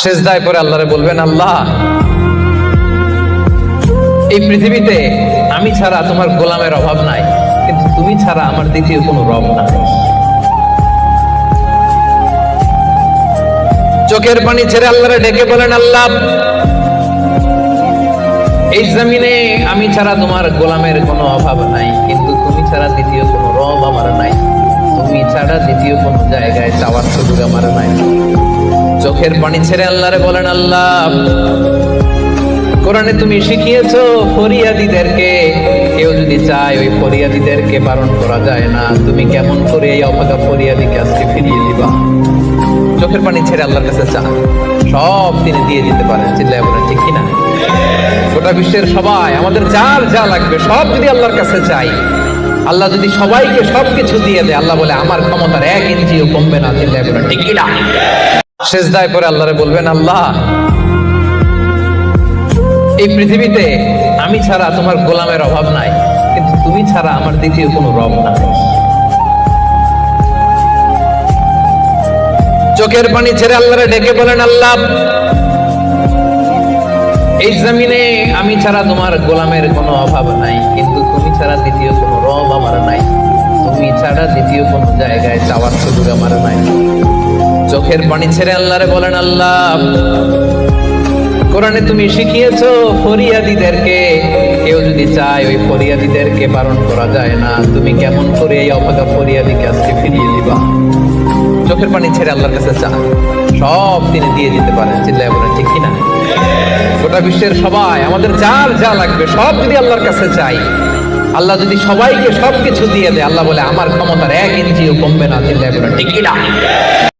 সেজদায় পড়ে আল্লাহরে বলবেন, আল্লাহ এই পৃথিবীতে আমি ছাড়া তোমার গোলামের অভাব নাই, কিন্তু তুমি ছাড়া আমার দ্বিতীয় কোনো রব নাই। চোখের পানি ছেড়ে আল্লাহরে ডেকে বলেন, আল্লাহ এই জমিনে আমি ছাড়া তোমার গোলামের কোনো অভাব নাই, কিন্তু তুমি ছাড়া দ্বিতীয় কোনো রব আমার নাই। তুমি ছাড়া দ্বিতীয় কোনো জায়গায় চাওয়ার সুযোগ আমার নাই। চোখের পানি ছেড়ে আল্লাহরে বলেন, আল্লাহ কোরআনে তুমি শিখিয়েছো ফরিয়াদীদেরকে কেউ যদি চায় ওই ফরিয়াদীদেরকে বারণ করা যায় না, তুমি কেমন করে এই অভাগা ফরিয়াদীকে আজকে ফিরিয়ে দিবা? চোখের পানি ছেড়ে আল্লাহর কাছে চান, সব তিনি দিয়ে দিতে পারেন। চিল্লায় বলেন ঠিক কিনা? গোটা বিশ্বের সবাই আমাদের যার যা লাগবে সব যদি আল্লাহর কাছে চাই, আল্লাহ যদি সবাইকে সবকিছু দিয়ে দেয়, আল্লাহ বলে আমার ক্ষমতার 1 ইঞ্চিও কমবে না। চিল্লায় বলেন ঠিক কিনা? সেজদায় পড়ে আল্লাহরে বলবেন, আল্লাহ এই পৃথিবীতে আমি ছাড়া তোমার গোলামের অভাব নাই, কিন্তু তুমি ছাড়া আমার দ্বিতীয় কোনো রব নাই। চোখের পানি ছেড়ে আল্লাহরে ডেকে বলেন, আল্লাহ এই জমিনে আমি ছাড়া তোমার গোলামের কোনো অভাব নাই, কিন্তু তুমি ছাড়া দ্বিতীয় কোনো রব আমার নাই। তুমি ছাড়া দ্বিতীয় কোনো জায়গায় চাওয়ার সুযোগ আমার নাই। চোখের পানি ছেড়ে আল্লাহরে বলেন, আল্লাহ কোরআনে তুমি শিখিয়েছো ফরিয়াদীদেরকে কেউ যদি চায় ওই ফরিয়াদীদেরকে বারণ করা যায় না, তুমি কেমন করে এই অভাগা ফরিয়াদীকে আজকে ফিরিয়ে দিবা? চোখের পানি ছেড়ে আল্লাহর কাছে চান, সব তিনি দিয়ে দিতে পারেন। চিল্লায় বলেন ঠিক কিনা? গোটা বিশ্বের সবাই আমাদের যার যা লাগবে সব যদি আল্লাহর কাছে চাই, আল্লাহ যদি সবাইকে সবকিছু দিয়ে দেয়, আল্লাহ বলে আমার ক্ষমতার 1 ইঞ্চিও কমবে না। চিল্লায় বলেন ঠিক কিনা?